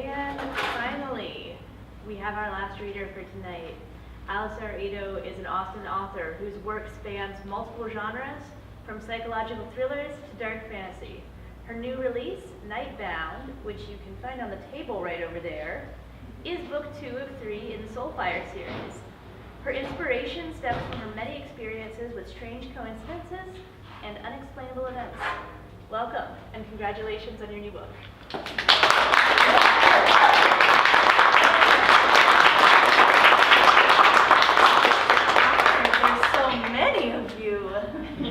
And finally, we have our last reader for tonight. Alisar Eido is an Austin author whose work spans multiple genres, from psychological thrillers to dark fantasy. Her new release, Nightbound, which you can find on the table right over there, is book 2 of 3 in the Soulfire Series. Her inspiration stems from her many experiences with strange coincidences and unexplainable events. Welcome, and congratulations on your new book. There's so many of you.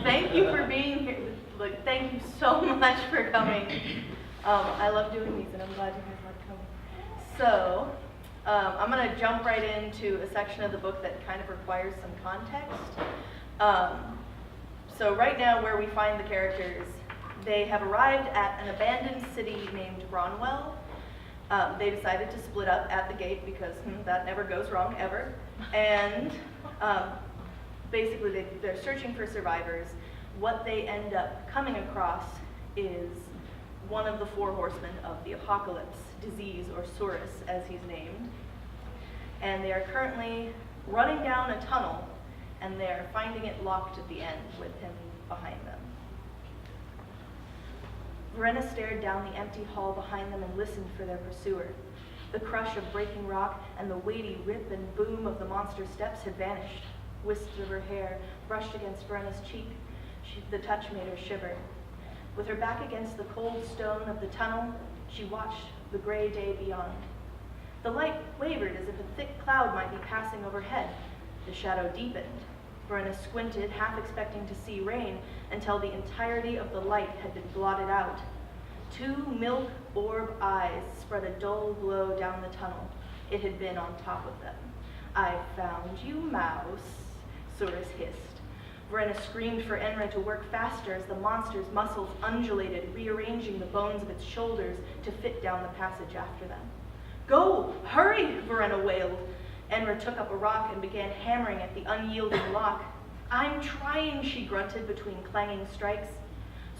Thank you for being here. Look, thank you so much for coming. I love doing these, and I'm glad you guys like coming. So, I'm going to jump right into a section of the book that kind of requires some context. So right now, where we find the characters, they have arrived at an abandoned city named Ronwell. They decided to split up at the gate because that never goes wrong, ever. And basically, they're searching for survivors. What they end up coming across is one of the 4 horsemen of the apocalypse, Disease, or Saurus, as he's named. And they are currently running down a tunnel, and they are finding it locked at the end with him behind them. Verena stared down the empty hall behind them and listened for their pursuer. The crush of breaking rock and the weighty rip and boom of the monster's steps had vanished. Wisps of her hair brushed against Verena's cheek. The touch made her shiver. With her back against the cold stone of the tunnel, she watched the gray day beyond. The light wavered as if a thick cloud might be passing overhead. The shadow deepened. Verena squinted, half expecting to see rain, until the entirety of the light had been blotted out. 2 milk orb eyes spread a dull glow down the tunnel. It had been on top of them. "I found you, mouse," Saurus hissed. Verena screamed for Enra to work faster as the monster's muscles undulated, rearranging the bones of its shoulders to fit down the passage after them. "Go! Hurry!" Verena wailed. Enra took up a rock and began hammering at the unyielding lock. "I'm trying," she grunted between clanging strikes.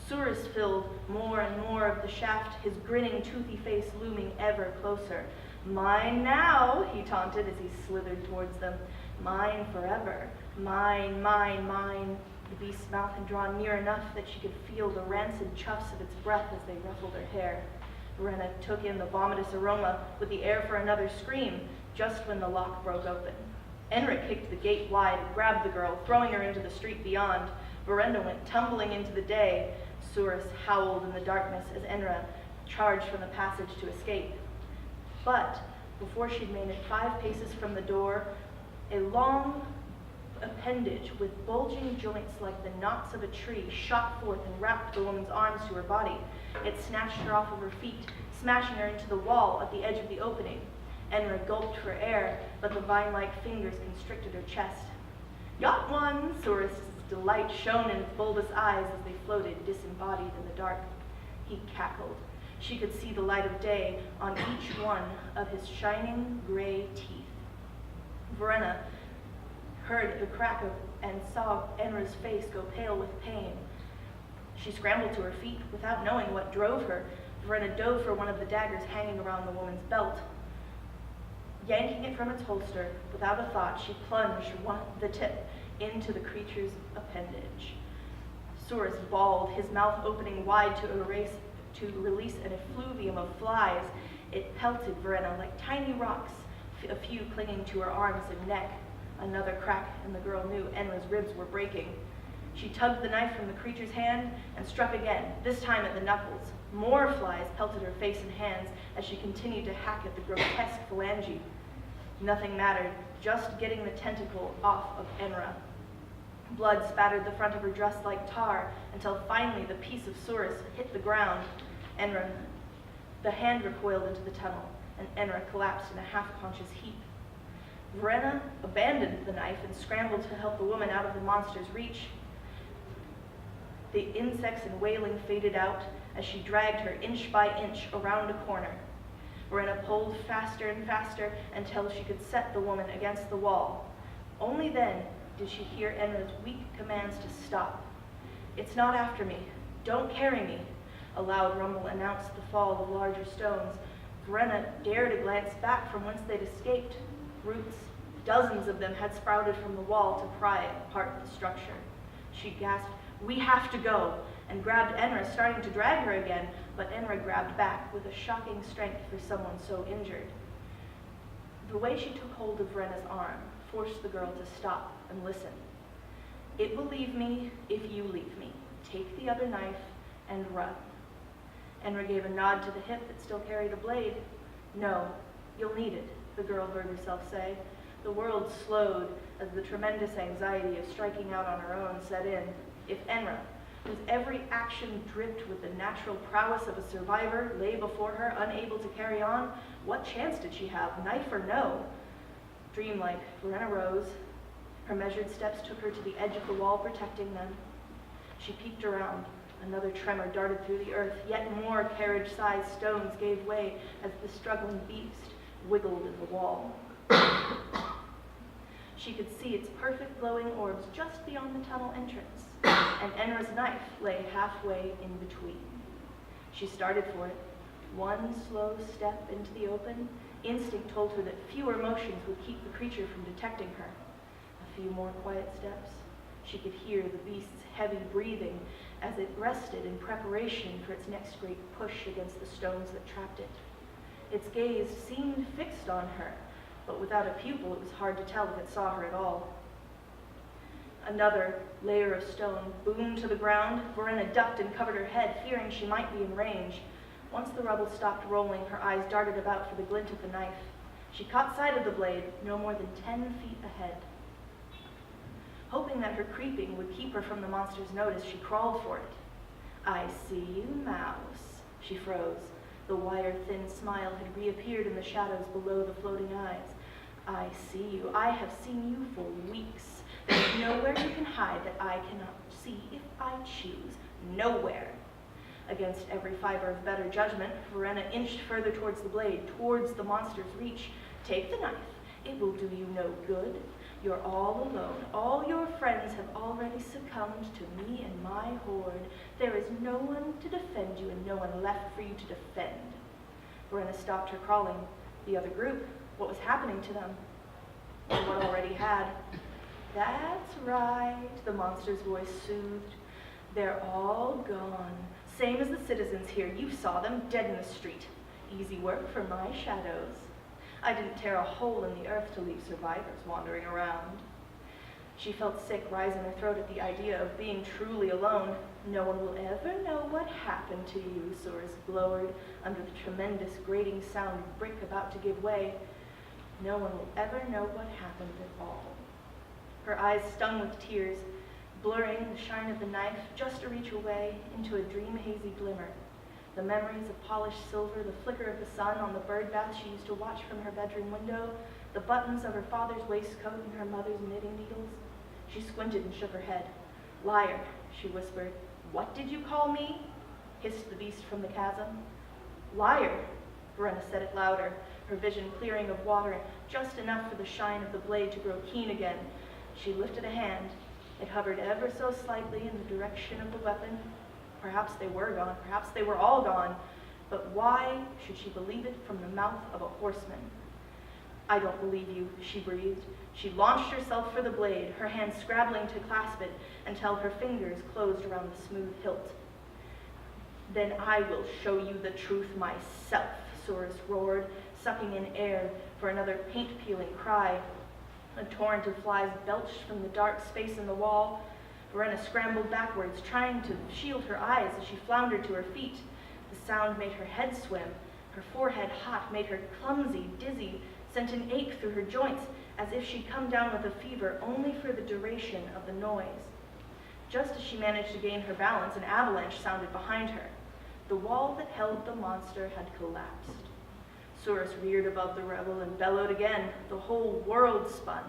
Saurus filled more and more of the shaft, his grinning, toothy face looming ever closer. "Mine now," he taunted as he slithered towards them. "Mine forever. Mine, mine, mine." The beast's mouth had drawn near enough that she could feel the rancid chuffs of its breath as they ruffled her hair. Verena took in the vomitous aroma with the air for another scream, just when the lock broke open. Enra kicked the gate wide, grabbed the girl, throwing her into the street beyond. Verena went tumbling into the day. Saurus howled in the darkness as Enra charged from the passage to escape. But before she'd made it 5 paces from the door, a long appendage with bulging joints like the knots of a tree shot forth and wrapped the woman's arms to her body. It snatched her off of her feet, smashing her into the wall at the edge of the opening. Enra gulped for air, but the vine-like fingers constricted her chest. "Got one!" Saurus' delight shone in its bulbous eyes as they floated disembodied in the dark. He cackled. She could see the light of day on each one of his shining gray teeth. Verena heard the crack of and saw Enra's face go pale with pain. She scrambled to her feet without knowing what drove her. Verena dove for one of the daggers hanging around the woman's belt. Yanking it from its holster, without a thought, she plunged the tip into the creature's appendage. Saurus bawled, his mouth opening wide to release an effluvium of flies. It pelted Verena like tiny rocks, a few clinging to her arms and neck. Another crack, and the girl knew Enra's ribs were breaking. She tugged the knife from the creature's hand and struck again, this time at the knuckles. More flies pelted her face and hands as she continued to hack at the grotesque phalange. Nothing mattered, just getting the tentacle off of Enra. Blood spattered the front of her dress like tar until finally the piece of Saurus hit the ground. The hand recoiled into the tunnel, and Enra collapsed in a half-conscious heap. Verena abandoned the knife and scrambled to help the woman out of the monster's reach. The insects and wailing faded out as she dragged her inch by inch around a corner. Verena pulled faster and faster until she could set the woman against the wall. Only then did she hear Enra's weak commands to stop. "It's not after me. Don't carry me." A loud rumble announced the fall of larger stones. Verena dared a glance back from whence they'd escaped. Roots, dozens of them, had sprouted from the wall to pry apart the structure. She gasped, "We have to go," and grabbed Enra, starting to drag her again, but Enra grabbed back with a shocking strength for someone so injured. The way she took hold of Verena's arm forced the girl to stop and listen. "It will leave me if you leave me. Take the other knife and run." Enra gave a nod to the hip that still carried a blade. "No, you'll need it," the girl heard herself say. The world slowed as the tremendous anxiety of striking out on her own set in. If Enra, whose every action dripped with the natural prowess of a survivor, lay before her, unable to carry on, what chance did she have, knife or no? Dreamlike, Verena rose. Her measured steps took her to the edge of the wall, protecting them. She peeked around. Another tremor darted through the earth. Yet more carriage-sized stones gave way as the struggling beast wiggled in the wall. She could see its perfect glowing orbs just beyond the tunnel entrance, and Enra's knife lay halfway in between. She started for it. One slow step into the open. Instinct told her that fewer motions would keep the creature from detecting her. A few more quiet steps. She could hear the beast's heavy breathing as it rested in preparation for its next great push against the stones that trapped it. Its gaze seemed fixed on her, but without a pupil it was hard to tell if it saw her at all. Another layer of stone boomed to the ground. Verena ducked and covered her head, fearing she might be in range. Once the rubble stopped rolling, her eyes darted about for the glint of the knife. She caught sight of the blade, no more than 10 feet ahead. Hoping that her creeping would keep her from the monster's notice, she crawled for it. "I see you, mouse." She froze. The wire-thin smile had reappeared in the shadows below the floating eyes. "I see you. I have seen you for weeks. There's nowhere you can hide that I cannot see if I choose. Nowhere." Against every fiber of better judgment, Verena inched further towards the blade, towards the monster's reach. "Take the knife. It will do you no good. You're all alone. All your friends have already succumbed to me and my horde. There is no one to defend you and no one left for you to defend." Verena stopped her crawling. The other group, what was happening to them? Or what already had? "That's right," the monster's voice soothed. "They're all gone. Same as the citizens here. You saw them, dead in the street. Easy work for my shadows. I didn't tear a hole in the earth to leave survivors wandering around." She felt sick rise in her throat at the idea of being truly alone. "No one will ever know what happened to you," Source glowered under the tremendous grating sound of brick about to give way. "No one will ever know what happened at all." Her eyes stung with tears, blurring the shine of the knife just a reach away into a dream-hazy glimmer. The memories of polished silver, the flicker of the sun on the bird bath she used to watch from her bedroom window, the buttons of her father's waistcoat and her mother's knitting needles. She squinted and shook her head. "Liar," she whispered. "What did you call me?" hissed the beast from the chasm. "Liar," Verena said it louder, her vision clearing of water, just enough for the shine of the blade to grow keen again. She lifted a hand. It hovered ever so slightly in the direction of the weapon. Perhaps they were gone, perhaps they were all gone, but why should she believe it from the mouth of a horseman? "I don't believe you," she breathed. She launched herself for the blade, her hand scrabbling to clasp it until her fingers closed around the smooth hilt. "Then I will show you the truth myself," Saurus roared, sucking in air for another paint-peeling cry. A torrent of flies belched from the dark space in the wall. Verena scrambled backwards, trying to shield her eyes as she floundered to her feet. The sound made her head swim. Her forehead hot, made her clumsy, dizzy, sent an ache through her joints, as if she'd come down with a fever only for the duration of the noise. Just as she managed to gain her balance, an avalanche sounded behind her. The wall that held the monster had collapsed. Saurus reared above the rebel and bellowed again. The whole world spun.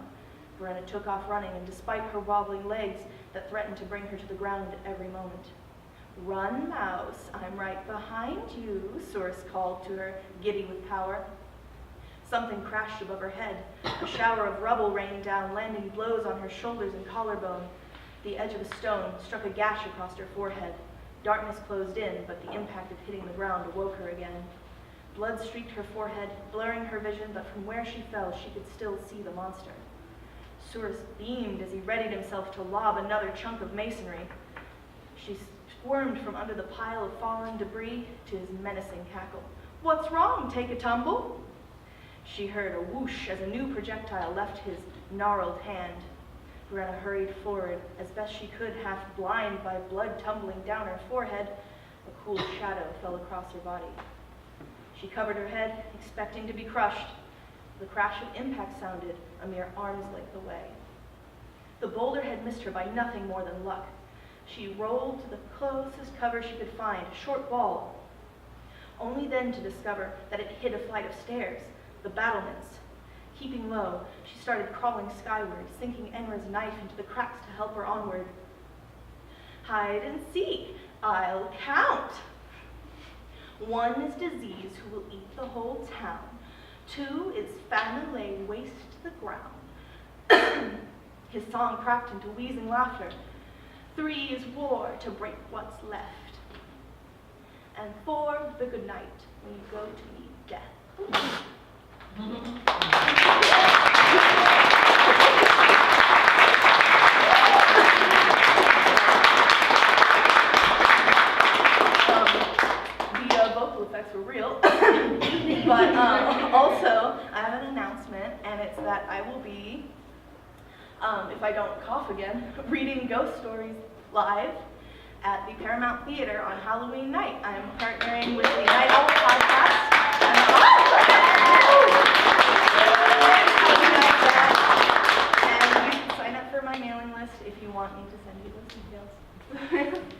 Verena took off running, and despite her wobbling legs that threatened to bring her to the ground at every moment. "Run, mouse, I'm right behind you," Saurus called to her, giddy with power. Something crashed above her head. A shower of rubble rained down, landing blows on her shoulders and collarbone. The edge of a stone struck a gash across her forehead. Darkness closed in, but the impact of hitting the ground awoke her again. Blood streaked her forehead, blurring her vision, but from where she fell, she could still see the monster. Surus beamed as he readied himself to lob another chunk of masonry. She squirmed from under the pile of fallen debris to his menacing cackle. "What's wrong? Take a tumble?" She heard a whoosh as a new projectile left his gnarled hand. Verena hurried forward as best she could, half blind by blood tumbling down her forehead. A cool shadow fell across her body. She covered her head, expecting to be crushed. The crash of impact sounded a mere arm's length away. The boulder had missed her by nothing more than luck. She rolled to the closest cover she could find, a short wall, only then to discover that it hid a flight of stairs, the battlements. Keeping low, she started crawling skyward, sinking Enra's knife into the cracks to help her onward. "Hide and seek. I'll count. 1 is disease who will eat the whole town. 2 is famine lay waste to the ground." His song cracked into wheezing laughter. 3 is war to break what's left. And 4, the good night when you go to meet death. The vocal effects were real, but also I have an announcement, and it's that I will be, if I don't cough again, reading ghost stories live at the Paramount Theater on Halloween night. I'm partnering with the Night Owl podcast. And you can sign up for my mailing list if you want me to send you those details.